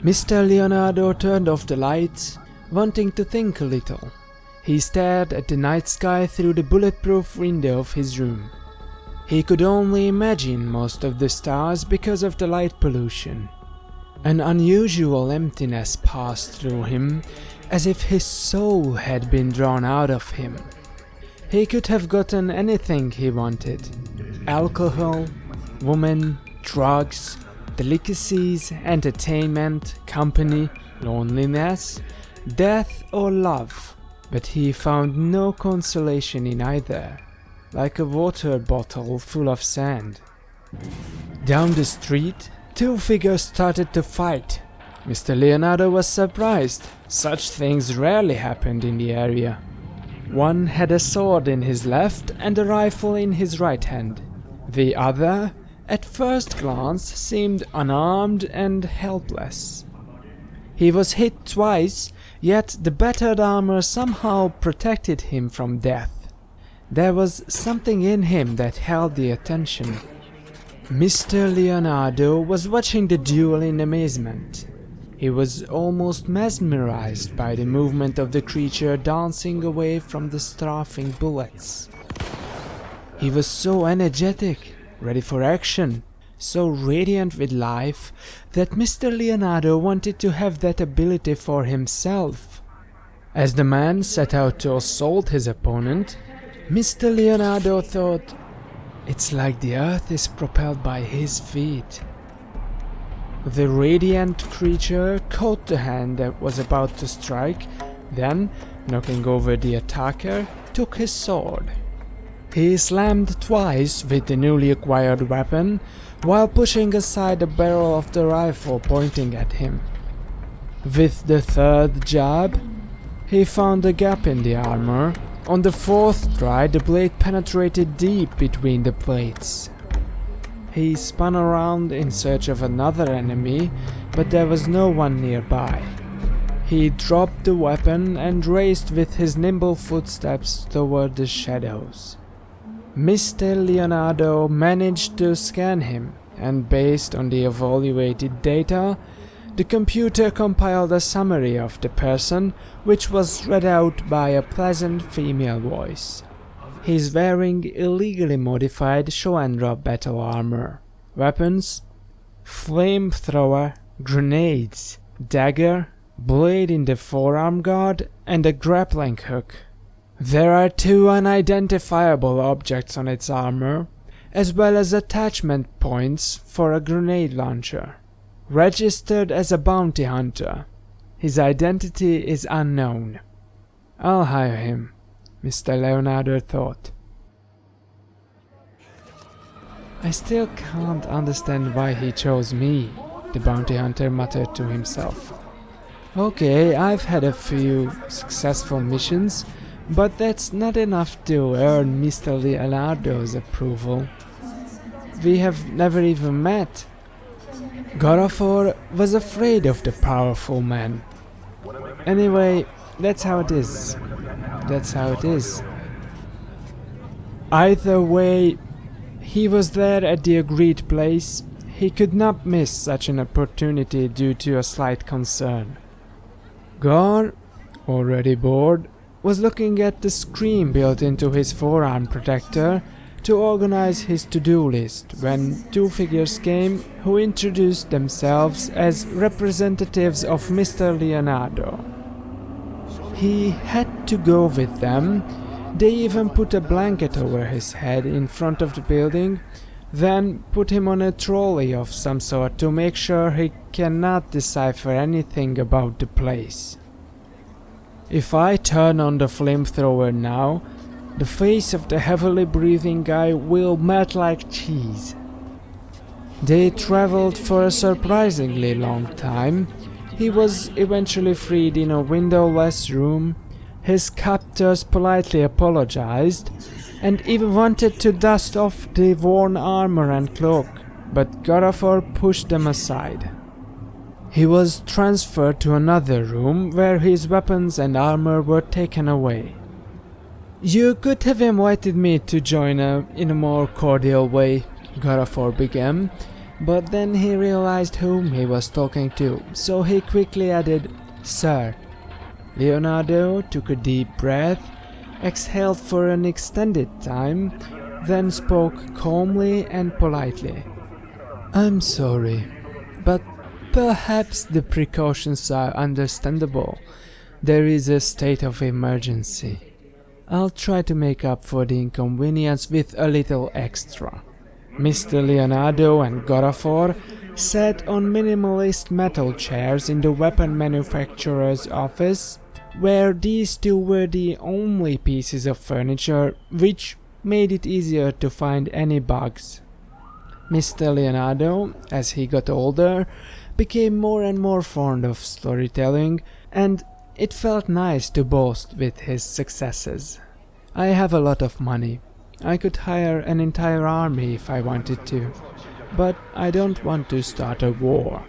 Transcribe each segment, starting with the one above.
Mr. Leonardo turned off the lights, wanting to think a little. He stared at the night sky through the bulletproof window of his room. He could only imagine most of the stars because of the light pollution. An unusual emptiness passed through him, as if his soul had been drawn out of him. He could have gotten anything he wanted: alcohol, women, drugs, delicacies, entertainment, company, loneliness, death or love, but he found no consolation in either, like a water bottle full of sand. Down the street, two figures started to fight. Mr. Leonardo was surprised. Such things rarely happened in the area. One had a sword in his left and a rifle in his right hand. The other, at first glance, seemed unarmed and helpless. He was hit twice, yet the battered armor somehow protected him from death. There was something in him that held the attention. Mr. Leonardo was watching the duel in amazement. He was almost mesmerized by the movement of the creature dancing away from the strafing bullets. He was so energetic, ready for action, so radiant with life, that Mr. Leonardo wanted to have that ability for himself. As the man set out to assault his opponent, Mr. Leonardo thought, "It's like the earth is propelled by his feet." The radiant creature caught the hand that was about to strike, then, knocking over the attacker, took his sword. He slammed twice with the newly acquired weapon, while pushing aside the barrel of the rifle pointing at him. With the third jab, he found a gap in the armor. On the fourth try, the blade penetrated deep between the plates. He spun around in search of another enemy, but there was no one nearby. He dropped the weapon and raced with his nimble footsteps toward the shadows. Mr. Leonardo managed to scan him, and based on the evaluated data, the computer compiled a summary of the person, which was read out by a pleasant female voice. He's wearing illegally modified show-and-drop battle armor. Weapons: flamethrower, grenades, dagger, blade in the forearm guard, and a grappling hook. There are 2 unidentifiable objects on its armor, as well as attachment points for a grenade launcher. Registered as a bounty hunter. His identity is unknown. I'll hire him, Mr. Leonardo thought. I still can't understand why he chose me, the bounty hunter muttered to himself. Okay, I've had a few successful missions, but that's not enough to earn Mr. Leonardo's approval. We have never even met. Garaphor was afraid of the powerful man. Anyway, that's how it is. That's how it is. Either way, he was there at the agreed place. He could not miss such an opportunity due to a slight concern. Gar, already bored, was looking at the screen built into his forearm protector to organize his to-do list when 2 figures came who introduced themselves as representatives of Mr. Leonardo. He had to go with them. They even put a blanket over his head in front of the building, then put him on a trolley of some sort to make sure he cannot decipher anything about the place. If I turn on the flamethrower now, the face of the heavily breathing guy will melt like cheese. They traveled for a surprisingly long time. He was eventually freed in a windowless room. His captors politely apologized and even wanted to dust off the worn armor and cloak, but Garaphor pushed them aside. He was transferred to another room where his weapons and armor were taken away. You could have invited me to join in a more cordial way, Garaphor began. But then he realized whom he was talking to, so he quickly added, "Sir." Leonardo took a deep breath, exhaled for an extended time, then spoke calmly and politely. "I'm sorry, but perhaps the precautions are understandable. There is a state of emergency. I'll try to make up for the inconvenience with a little extra." Mr. Leonardo and Garaphor sat on minimalist metal chairs in the weapon manufacturer's office, where these two were the only pieces of furniture, which made it easier to find any bugs. Mr. Leonardo, as he got older, became more and more fond of storytelling, and it felt nice to boast with his successes. "I have a lot of money. I could hire an entire army if I wanted to, but I don't want to start a war.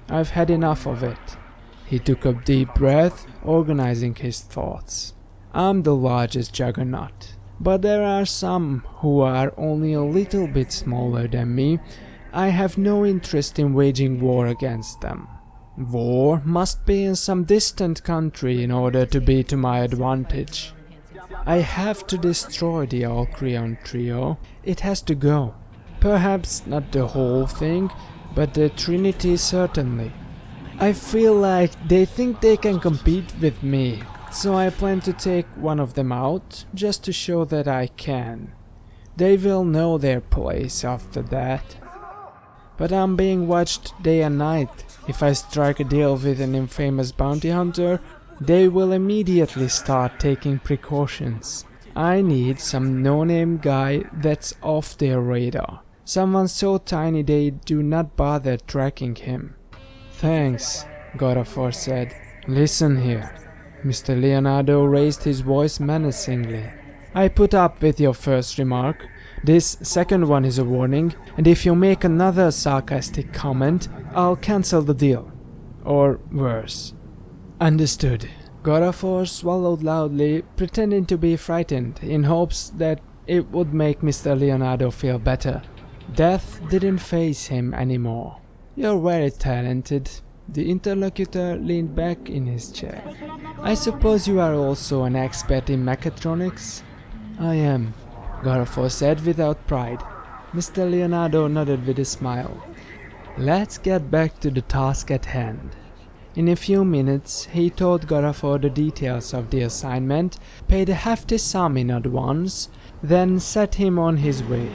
I've had enough of it." He took a deep breath, organizing his thoughts. "I'm the largest juggernaut, but there are some who are only a little bit smaller than me. I have no interest in waging war against them. War must be in some distant country in order to be to my advantage. I have to destroy the Alcreon trio. It has to go. Perhaps not the whole thing, but the Trinity certainly. I feel like they think they can compete with me, so I plan to take one of them out, just to show that I can. They will know their place after that. But I'm being watched day and night. If I strike a deal with an infamous bounty hunter, they will immediately start taking precautions. I need some no-name guy that's off their radar. Someone so tiny they do not bother tracking him." "Thanks," Garaphor said. "Listen here." Mr. Leonardo raised his voice menacingly. "I put up with your first remark. This second one is a warning, and if you make another sarcastic comment, I'll cancel the deal. Or worse." "Understood." Garaphor swallowed loudly, pretending to be frightened, in hopes that it would make Mr. Leonardo feel better. Death didn't faze him anymore. "You're very talented." The interlocutor leaned back in his chair. "I suppose you are also an expert in mechatronics?" "I am," Garaphor said without pride. Mr. Leonardo nodded with a smile. "Let's get back to the task at hand." In a few minutes, he told Garaphor the details of the assignment, paid a hefty sum in advance, then set him on his way.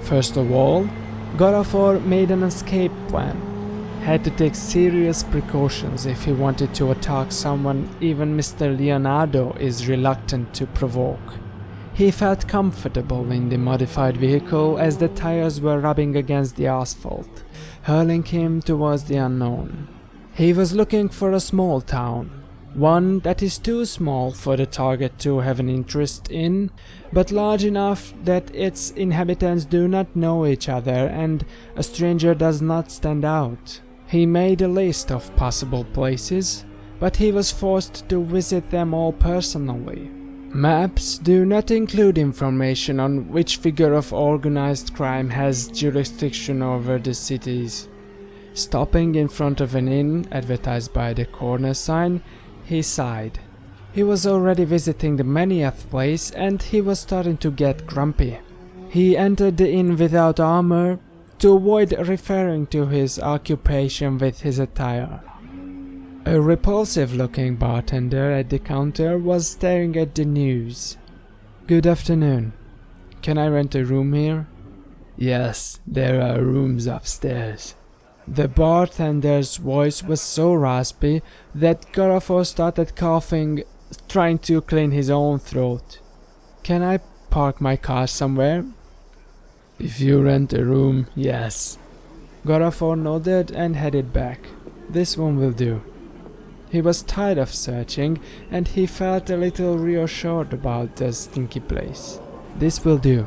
First of all, Garaphor made an escape plan. Had to take serious precautions if he wanted to attack someone even Mr. Leonardo is reluctant to provoke. He felt comfortable in the modified vehicle as the tires were rubbing against the asphalt, hurling him towards the unknown. He was looking for a small town, one that is too small for the target to have an interest in, but large enough that its inhabitants do not know each other and a stranger does not stand out. He made a list of possible places, but he was forced to visit them all personally. Maps do not include information on which figure of organized crime has jurisdiction over the cities. Stopping in front of an inn advertised by the corner sign, he sighed. He was already visiting the 20th place and he was starting to get grumpy. He entered the inn without armor to avoid referring to his occupation with his attire. A repulsive-looking bartender at the counter was staring at the news. "Good afternoon. Can I rent a room here?" "Yes, there are rooms upstairs." The bartender's voice was so raspy that Garaphor started coughing, trying to clean his own throat. "Can I park my car somewhere?" "If you rent a room, yes." Garaphor nodded and headed back. This one will do. He was tired of searching, and he felt a little reassured about the stinky place. This will do.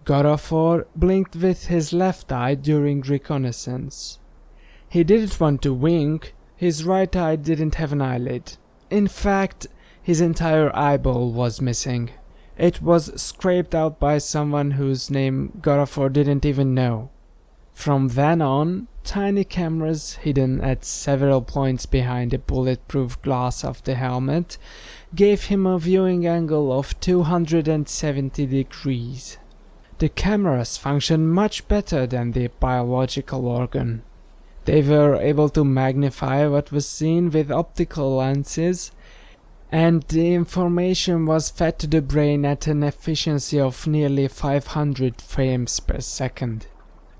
Garaphor blinked with his left eye during reconnaissance. He didn't want to wink, his right eye didn't have an eyelid. In fact, his entire eyeball was missing. It was scraped out by someone whose name Garaphor didn't even know. From then on, tiny cameras hidden at several points behind the bulletproof glass of the helmet gave him a viewing angle of 270 degrees. The cameras functioned much better than the biological organ. They were able to magnify what was seen with optical lenses, and the information was fed to the brain at an efficiency of nearly 500 frames per second.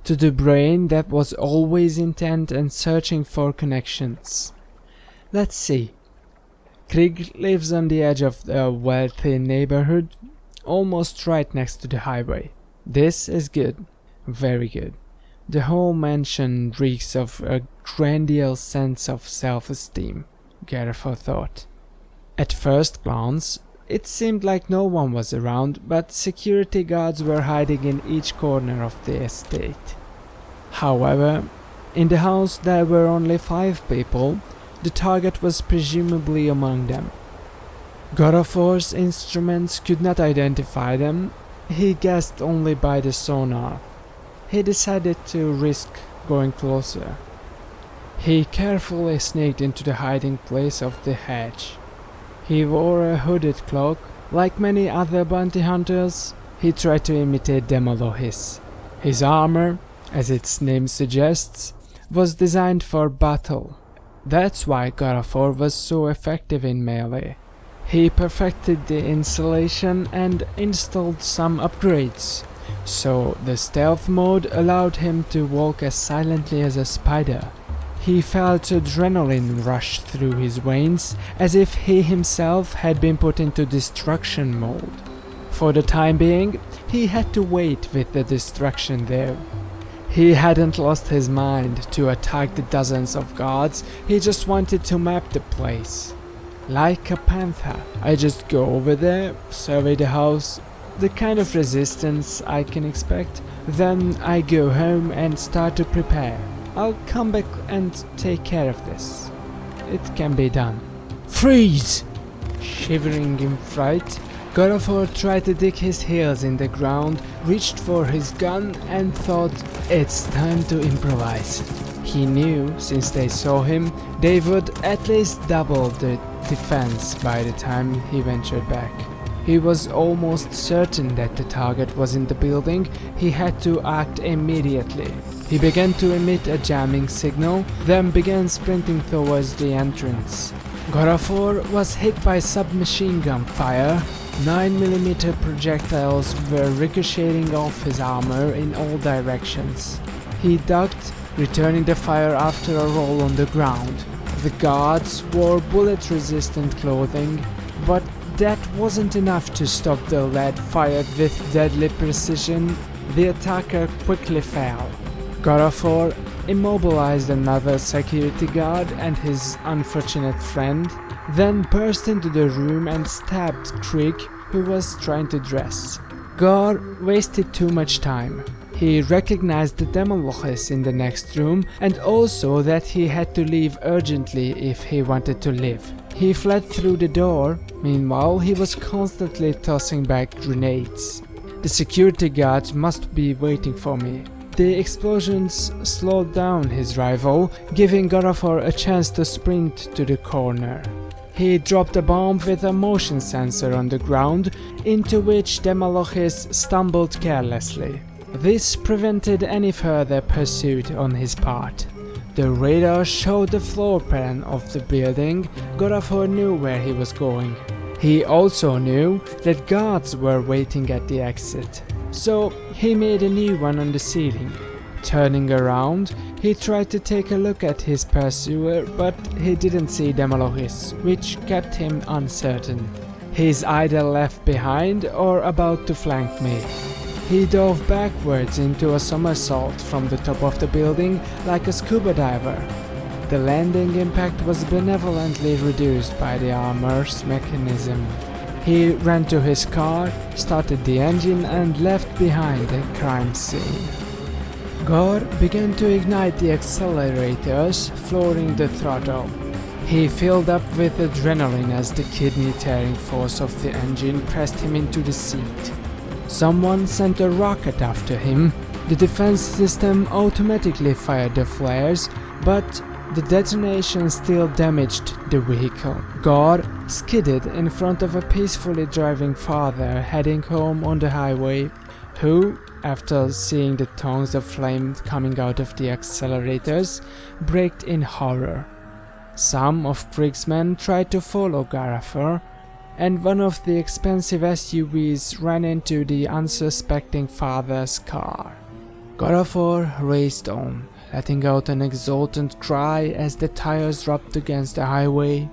To the brain that was always intent and searching for connections. Let's see. Krieg lives on the edge of a wealthy neighborhood, almost right next to the highway. This is good. Very good. The whole mansion reeks of a grandiose sense of self-esteem, Garaphort thought. At first glance, it seemed like no one was around, but security guards were hiding in each corner of the estate. However, in the house there were only 5 people. The target was presumably among them. Garaphor's instruments could not identify them. He guessed only by the sonar. He decided to risk going closer. He carefully sneaked into the hiding place of the hedge. He wore a hooded cloak. Like many other bounty hunters, he tried to imitate Demolohis. His armor, as its name suggests, was designed for battle. That's why Garaphor was so effective in melee. He perfected the installation and installed some upgrades, so the stealth mode allowed him to walk as silently as a spider. He felt adrenaline rush through his veins, as if he himself had been put into destruction mode. For the time being, he had to wait with the destruction there. He hadn't lost his mind to attack the dozens of guards, he just wanted to map the place. Like a panther, I just go over there, survey the house, the kind of resistance I can expect, then I go home and start to prepare. I'll come back and take care of this. It can be done. Freeze! Shivering in fright, Garaphor tried to dig his heels in the ground, reached for his gun and thought, it's time to improvise. He knew, since they saw him, they would at least double the defense by the time he ventured back. He was almost certain that the target was in the building. He had to act immediately. He began to emit a jamming signal, then began sprinting towards the entrance. Garaphor was hit by submachine gun fire. 9mm projectiles were ricocheting off his armor in all directions. He ducked, returning the fire after a roll on the ground. The guards wore bullet-resistant clothing, but that wasn't enough to stop the lead fired with deadly precision. The attacker quickly fell. Garaphor immobilized another security guard and his unfortunate friend, then burst into the room and stabbed Krieg, who was trying to dress. Gar wasted too much time. He recognized the Demolohis in the next room and also that he had to leave urgently if he wanted to live. He fled through the door. Meanwhile, he was constantly tossing back grenades. The security guards must be waiting for me. The explosions slowed down his rival, giving Garaphor a chance to sprint to the corner. He dropped a bomb with a motion sensor on the ground, into which Demolohis stumbled carelessly. This prevented any further pursuit on his part. The radar showed the floor plan of the building. Garaphor knew where he was going. He also knew that guards were waiting at the exit, so he made a new one on the ceiling. Turning around, he tried to take a look at his pursuer, but he didn't see Demolohis, which kept him uncertain. He's either left behind or about to flank me. He dove backwards into a somersault from the top of the building like a scuba diver. The landing impact was benevolently reduced by the armor's mechanism. He ran to his car, started the engine and left behind the crime scene. Gar began to ignite the accelerators, flooring the throttle. He filled up with adrenaline as the kidney-tearing force of the engine pressed him into the seat. Someone sent a rocket after him. The defense system automatically fired the flares, but the detonation still damaged the vehicle. Gar skidded in front of a peacefully driving father heading home on the highway, who, after seeing the tongues of flame coming out of the accelerators, braked in horror. Some of Prigg's men tried to follow Garaphor, and one of the expensive SUVs ran into the unsuspecting father's car. Garaphor raced on, letting out an exultant cry as the tires rubbed against the highway,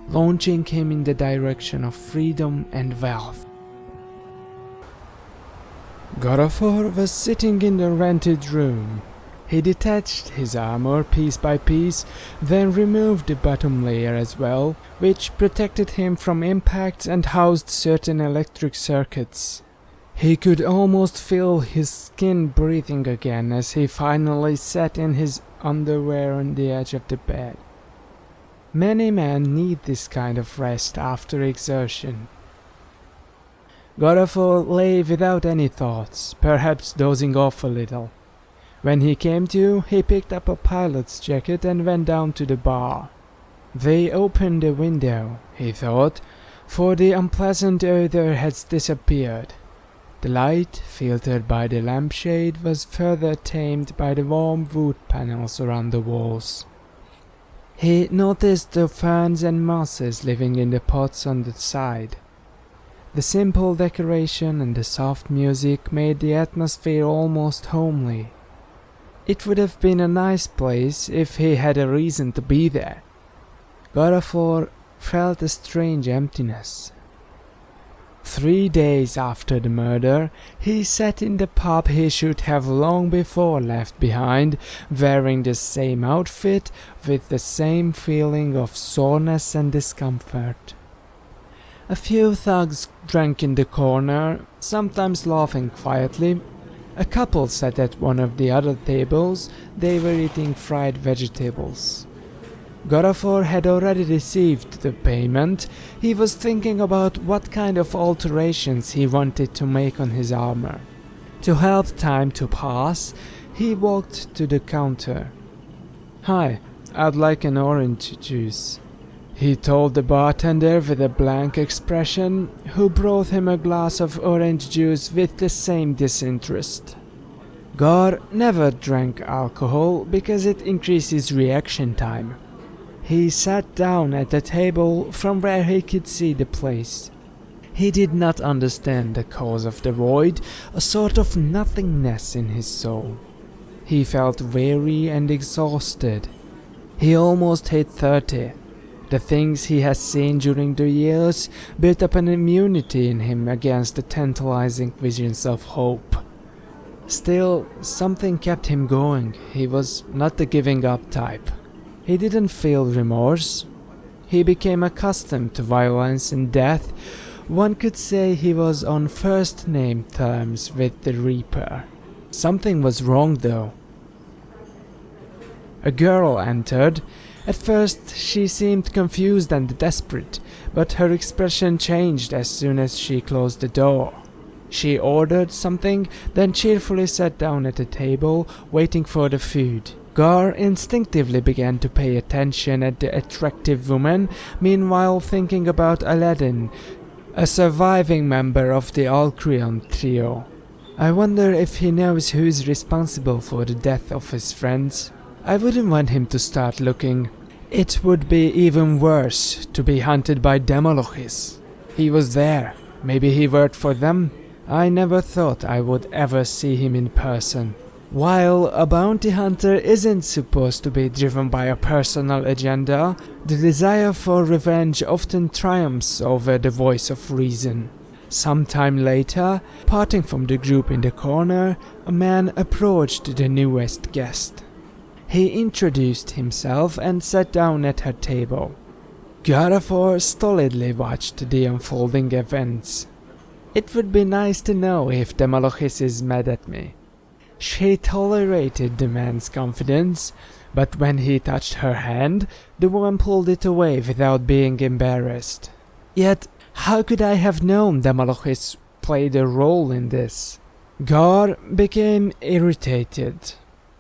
launching him in the direction of freedom and wealth. Garaphor was sitting in the rented room. He detached his armor piece by piece, then removed the bottom layer as well, which protected him from impacts and housed certain electric circuits. He could almost feel his skin breathing again as he finally sat in his underwear on the edge of the bed. Many men need this kind of rest after exertion. Garaphor lay without any thoughts, perhaps dozing off a little. When he came to, he picked up a pilot's jacket and went down to the bar. They opened the window, he thought, for the unpleasant odor had disappeared. The light, filtered by the lampshade, was further tamed by the warm wood panels around the walls. He noticed the ferns and mosses living in the pots on the side. The simple decoration and the soft music made the atmosphere almost homely. It would have been a nice place if he had a reason to be there. Garaphor felt a strange emptiness. 3 days after the murder, he sat in the pub he should have long before left behind, wearing the same outfit, with the same feeling of soreness and discomfort. A few thugs drank in the corner, sometimes laughing quietly. A couple sat at one of the other tables. They were eating fried vegetables. Garaphor had already received the payment. He was thinking about what kind of alterations he wanted to make on his armor. To help time to pass, he walked to the counter. "Hi, I'd like an orange juice," he told the bartender with a blank expression, who brought him a glass of orange juice with the same disinterest. Gar never drank alcohol because it increases reaction time. He sat down at a table from where he could see the place. He did not understand the cause of the void, a sort of nothingness in his soul. He felt weary and exhausted. He almost hit 30. The things he has seen during the years built up an immunity in him against the tantalizing visions of hope. Still, something kept him going. He was not the giving up type. He didn't feel remorse. He became accustomed to violence and death. One could say he was on first-name terms with the Reaper. Something was wrong, though. A girl entered. At first she seemed confused and desperate, but her expression changed as soon as she closed the door. She ordered something, then cheerfully sat down at the table, waiting for the food. Gar instinctively began to pay attention at the attractive woman, meanwhile thinking about Aladdin, a surviving member of the Alcreon trio. I wonder if he knows who's responsible for the death of his friends. I wouldn't want him to start looking. It would be even worse to be hunted by Demolochis. He was there. Maybe he worked for them. I never thought I would ever see him in person. While a bounty hunter isn't supposed to be driven by a personal agenda, the desire for revenge often triumphs over the voice of reason. Sometime later, parting from the group in the corner, a man approached the newest guest. He introduced himself and sat down at her table. Garaphor stolidly watched the unfolding events. It would be nice to know if Demolochis is mad at me. She tolerated the man's confidence, but when he touched her hand, the woman pulled it away without being embarrassed. Yet, how could I have known the Malochis played a role in this? Gar became irritated,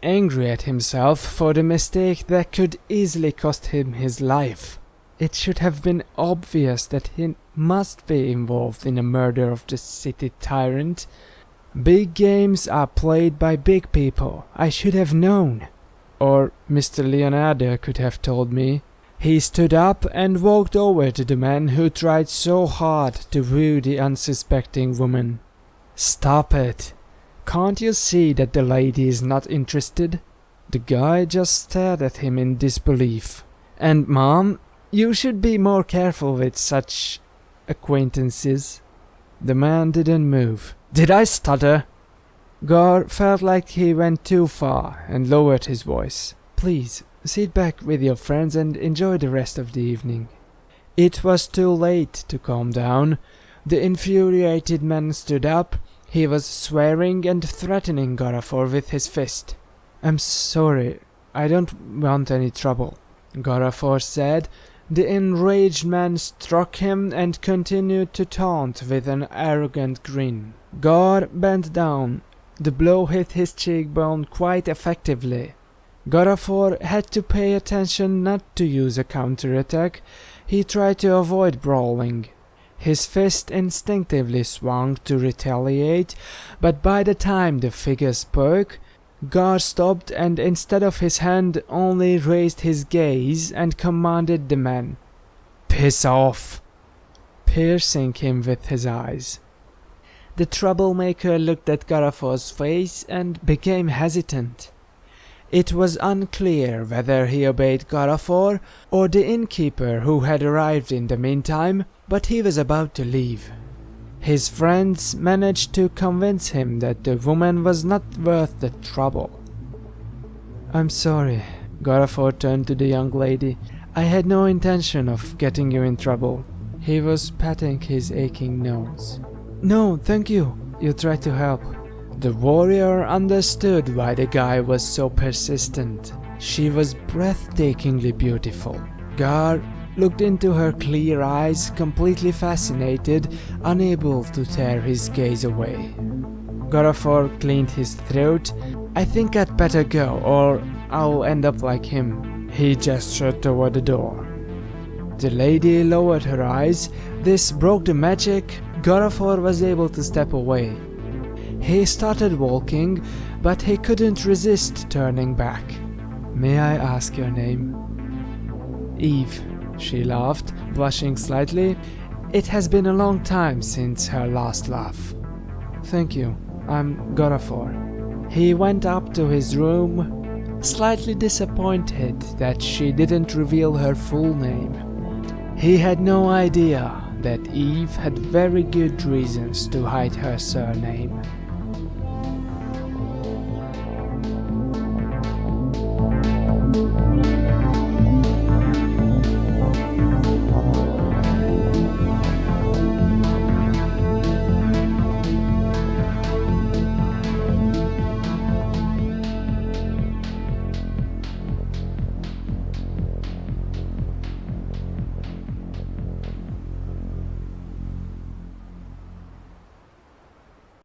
angry at himself for the mistake that could easily cost him his life. It should have been obvious that he must be involved in the murder of the city tyrant. Big games are played by big people. I should have known. Or Mr. Leonardo could have told me. He stood up and walked over to the man who tried so hard to woo the unsuspecting woman. Stop it. Can't you see that the lady is not interested? The guy just stared at him in disbelief. And Mom, you should be more careful with such acquaintances. The man didn't move. Did I stutter? Gar felt like he went too far and lowered his voice. Please, sit back with your friends and enjoy the rest of the evening. It was too late to calm down. The infuriated man stood up. He was swearing and threatening Garaphor with his fist. I'm sorry, I don't want any trouble, Garaphor said. The enraged man struck him and continued to taunt with an arrogant grin. Gar bent down. The blow hit his cheekbone quite effectively. Garaphor had to pay attention not to use a counterattack. He tried to avoid brawling. His fist instinctively swung to retaliate, but by the time the figure spoke, Gar stopped and instead of his hand only raised his gaze and commanded the man, "Piss off!" piercing him with his eyes. The troublemaker looked at Garaphor's face and became hesitant. It was unclear whether he obeyed Garaphor or the innkeeper who had arrived in the meantime, but he was about to leave. His friends managed to convince him that the woman was not worth the trouble. I'm sorry, Garaphor turned to the young lady. I had no intention of getting you in trouble. He was patting his aching nose. No, thank you. You tried to help. The warrior understood why the guy was so persistent. She was breathtakingly beautiful. Gar looked into her clear eyes, completely fascinated, unable to tear his gaze away. Garaphor cleaned his throat. I think I'd better go, or I'll end up like him. He gestured toward the door. The lady lowered her eyes. This broke the magic. Garaphor was able to step away. He started walking, but he couldn't resist turning back. May I ask your name? Eve, she laughed, blushing slightly. It has been a long time since her last laugh. Thank you, I'm Garaphor. He went up to his room, slightly disappointed that she didn't reveal her full name. He had no idea that Eve had very good reasons to hide her surname.